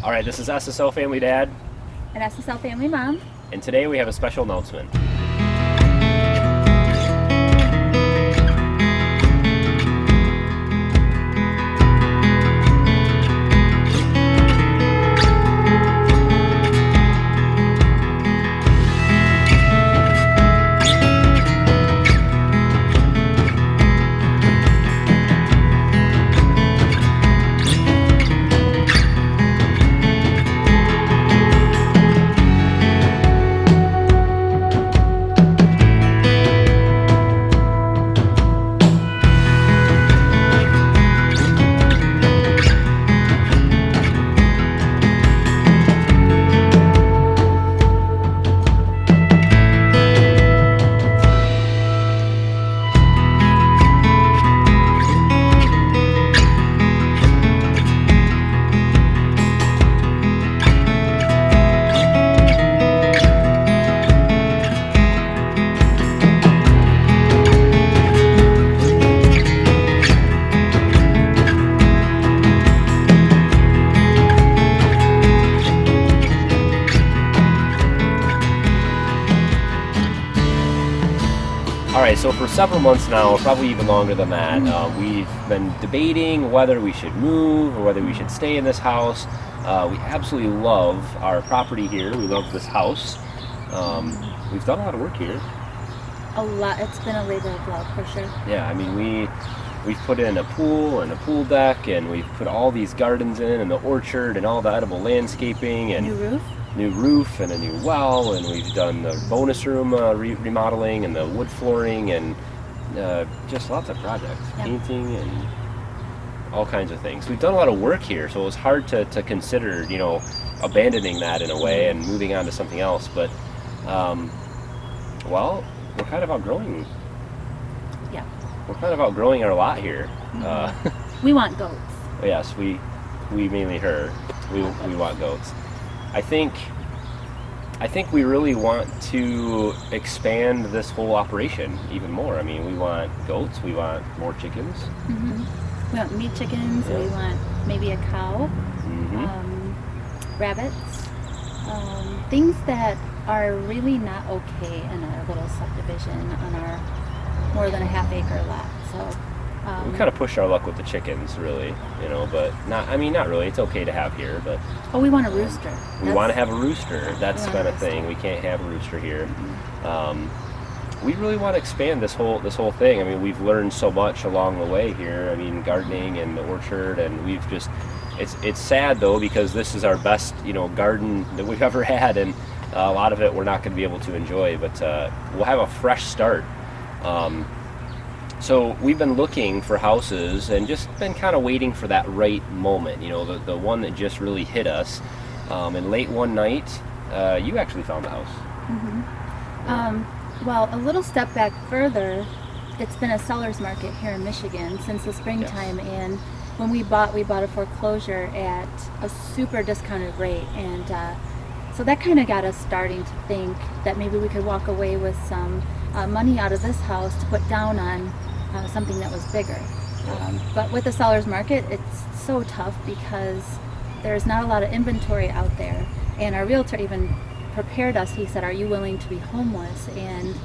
All right, this is SSL Family Dad, And SSL Family Mom. and today we have a special announcement. All right, so for several months now, probably even longer than that, we've been debating whether we should move or whether we should stay in this house. We absolutely love our property here. We love this house. We've done a lot of work here. A lot. It's been a labor of love for sure. Yeah, I mean, we've put in a pool and a pool deck, and we've put all these gardens in, and the orchard, and all the edible landscaping, and New roof. and a new well, and we've done the bonus room remodeling and the wood flooring, and just lots of projects, painting and all kinds of things. We've done a lot of work here, so it was hard to consider, abandoning that in a way and moving on to something else. But well, we're kind of outgrowing. Yeah. We're kind of outgrowing our lot here. We want goats. Yes, we mainly her. We want goats. I think we really want to expand this whole operation even more. I mean, we want goats, we want more chickens. We want meat chickens. Yeah. We want maybe a cow. Rabbits. Things that are really not okay in our little subdivision on our more than a half-acre lot. So. We kind of push our luck with the chickens, really, but not really. It's okay to have here, but we want a rooster. We want to have a rooster. That's been a thing. We can't have a rooster here. We really want to expand this whole thing. I mean, we've learned so much along the way here. I mean, gardening and the orchard, and we've just. It's sad though, because this is our best garden that we've ever had, and a lot of it we're not going to be able to enjoy. But we'll have a fresh start. So we've been looking for houses and just been kind of waiting for that right moment, the one that just really hit us. And late one night, you actually found the house. Well, a little step back further, it's been a seller's market here in Michigan since the springtime. Yes. And when we bought a foreclosure at a super discounted rate. And so that kind of got us starting to think that maybe we could walk away with some money out of this house to put down on something that was bigger. But with the seller's market, it's so tough because there's not a lot of inventory out there. And our realtor even prepared us. He said, "Are you willing to be homeless?" And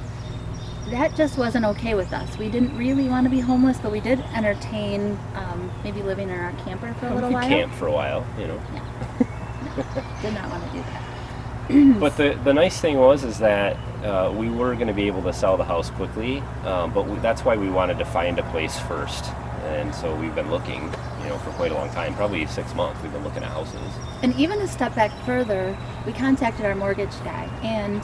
that just wasn't okay with us. We didn't really want to be homeless, but we did entertain maybe living in our camper for a little while. Camp for a while, No, did not want to do that. But the nice thing is that we were going to be able to sell the house quickly, but that's why we wanted to find a place first. And so we've been looking, for quite a long time, probably 6 months. We've been looking at houses. And even a step back further, we contacted our mortgage guy, and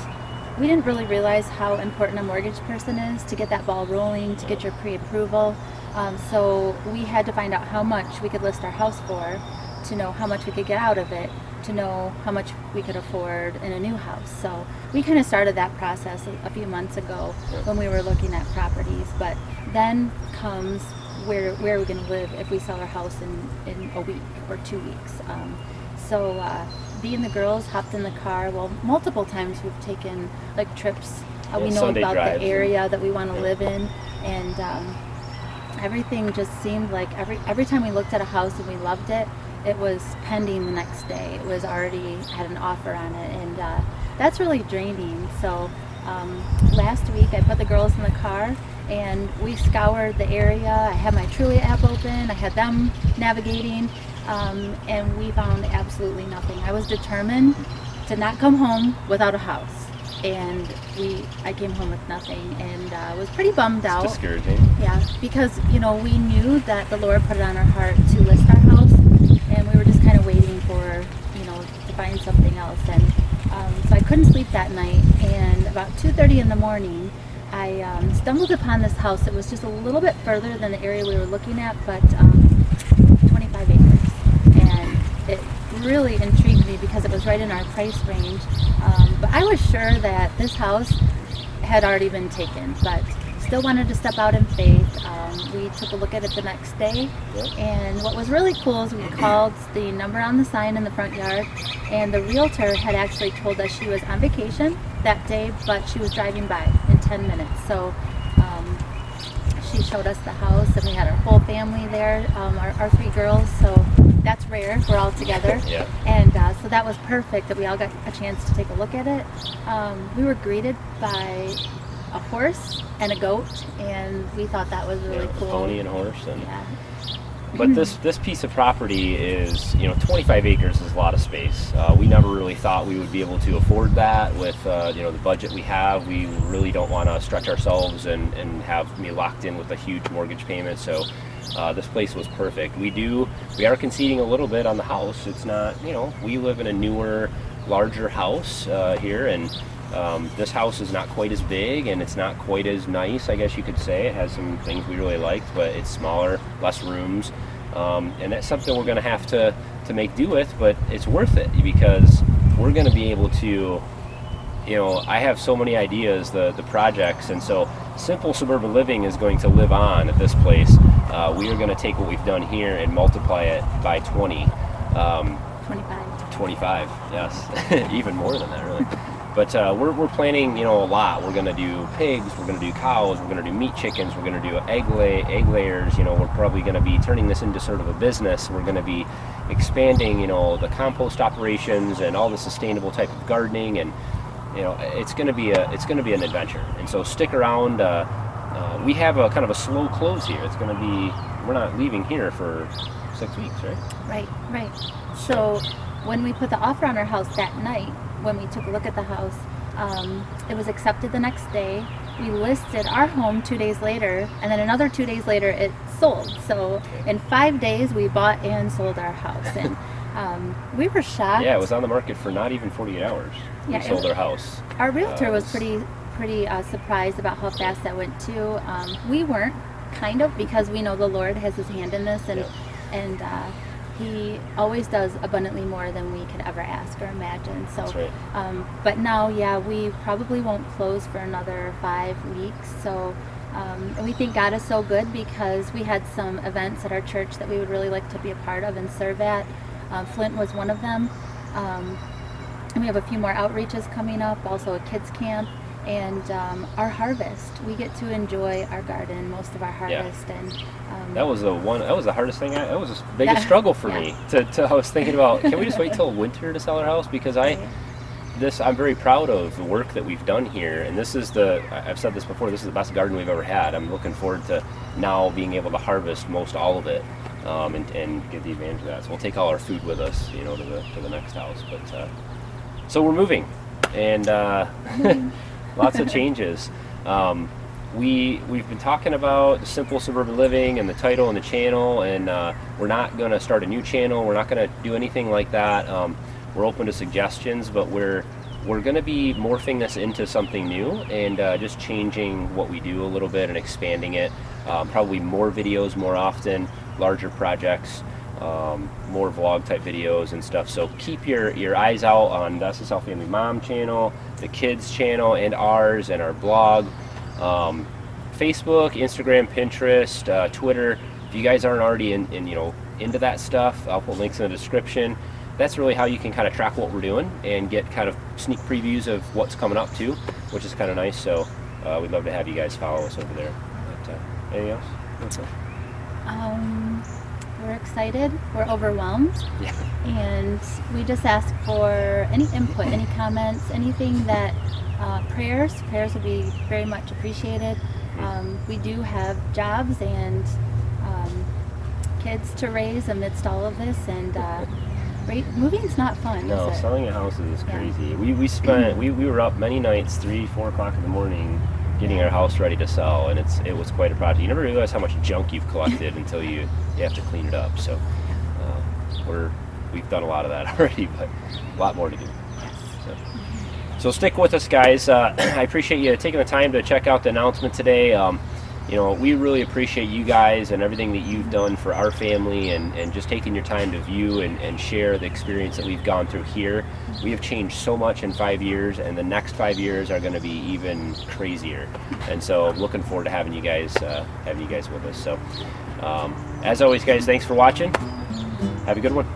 we didn't really realize how important a mortgage person is to get that ball rolling, to get your pre-approval. So we had to find out how much we could list our house for, to know how much we could get out of it, to know how much we could afford in a new house. So we kind of started that process a few months ago when we were looking at properties. But then comes where are we going to live if we sell our house in a week or 2 weeks. So me and the girls hopped in the car. Well, multiple times we've taken trips. We know Sunday about drives the area that we want to live in, and everything just seemed like every time we looked at a house and we loved it, it was pending the next day. It was already had an offer on it, and that's really draining. So last week I put the girls in the car and we scoured the area. I had my Trulia app open, I had them navigating, and we found absolutely nothing. I was determined to not come home without a house, and I came home with nothing, and was pretty bummed out. It's discouraging. Yeah, because we knew that the Lord put it on our heart to list our house, and we were just kind of waiting for to find something else. And so I couldn't sleep that night, and about 2:30 in the morning I stumbled upon this house. It was just a little bit further than the area we were looking at, but 25 acres, and it really intrigued me because it was right in our price range. But I was sure that this house had already been taken, but still wanted to step out in faith. We took a look at it the next day, and what was really cool is we called the number on the sign in the front yard, and the realtor had actually told us she was on vacation that day, but she was driving by in 10 minutes. So she showed us the house, and we had our whole family there, our 3 girls, so that's rare. We're all together. Yeah. And so that was perfect that we all got a chance to take a look at it. We were greeted by a horse and a goat, and we thought that was really cool. Pony and horse. And yeah. But this piece of property is, 25 acres is a lot of space. We never really thought we would be able to afford that with, the budget we have. We really don't want to stretch ourselves and have me locked in with a huge mortgage payment. So this place was perfect. We are conceding a little bit on the house. It's not, we live in a newer, larger house here, and this house is not quite as big, and it's not quite as nice, I guess you could say. It has some things we really liked, but it's smaller, less rooms, and that's something we're going to have to make do with, but it's worth it because we're going to be able to, I have so many ideas, the projects, and so Simple Suburban Living is going to live on at this place. We are going to take what we've done here and multiply it by 20. 25, yes. Even more than that, really. But we're planning, a lot. We're going to do pigs, we're going to do cows, we're going to do meat chickens, we're going to do egg layers. We're probably going to be turning this into sort of a business. We're going to be expanding, the compost operations and all the sustainable type of gardening, and it's going to be an adventure. And so stick around. We have a kind of a slow close here. It's going to be, we're not leaving here for 6 weeks, right? Right. So when we put the offer on our house that night, when we took a look at the house, it was accepted the next day. We listed our home 2 days later, and then another 2 days later it sold. So in 5 days we bought and sold our house, and we were shocked. Yeah, it was on the market for not even 48 hours. We sold our house. Our realtor was pretty surprised about how fast that went too. We weren't, kind of, because we know the Lord has His hand in this, and He always does abundantly more than we could ever ask or imagine. So, that's right. But now, we probably won't close for another 5 weeks. So, and we think God is so good because we had some events at our church that we would really like to be a part of and serve at. Flint was one of them. And we have a few more outreaches coming up, also a kids camp. And our harvest, we get to enjoy our garden, most of our harvest, and that was the hardest thing. That was the biggest struggle for me. I was thinking about, can we just wait till winter to sell our house? Because I'm very proud of the work that we've done here, and I've said this before, this is the best garden we've ever had. I'm looking forward to now being able to harvest most all of it, and get the advantage of that. So we'll take all our food with us, to the next house. But so we're moving, and lots of changes. We've been talking about Simple Suburban Living and the title and the channel, and we're not going to start a new channel. We're not going to do anything like that. We're open to suggestions, but we're going to be morphing this into something new and just changing what we do a little bit and expanding it. Probably more videos more often, larger projects, more vlog type videos and stuff. So keep your eyes out on the SSL Family Mom channel, the kids channel, and ours, and our blog, Facebook, Instagram, Pinterest, Twitter. If you guys aren't already into that stuff, I'll put links in the description. That's really how you can kind of track what we're doing and get kind of sneak previews of what's coming up too, which is kind of nice. So we'd love to have you guys follow us over there. But, anything else? We're excited. We're overwhelmed. Yeah. And we just ask for any input, any comments, anything that prayers would be very much appreciated. We do have jobs and kids to raise amidst all of this, and moving's not fun. No, is it? selling a house is Yeah. crazy. We were up many nights, 3-4 o'clock in the morning, getting our house ready to sell, and it was quite a project. You never realize how much junk you've collected until you have to clean it up. So we've done a lot of that already, but a lot more to do. So stick with us, guys. I appreciate you taking the time to check out the announcement today. We really appreciate you guys and everything that you've done for our family, and just taking your time to view and share the experience that we've gone through here. We have changed so much in 5 years, and the next 5 years are going to be even crazier. And so I'm looking forward to having you guys with us. So as always, guys, thanks for watching. Have a good one.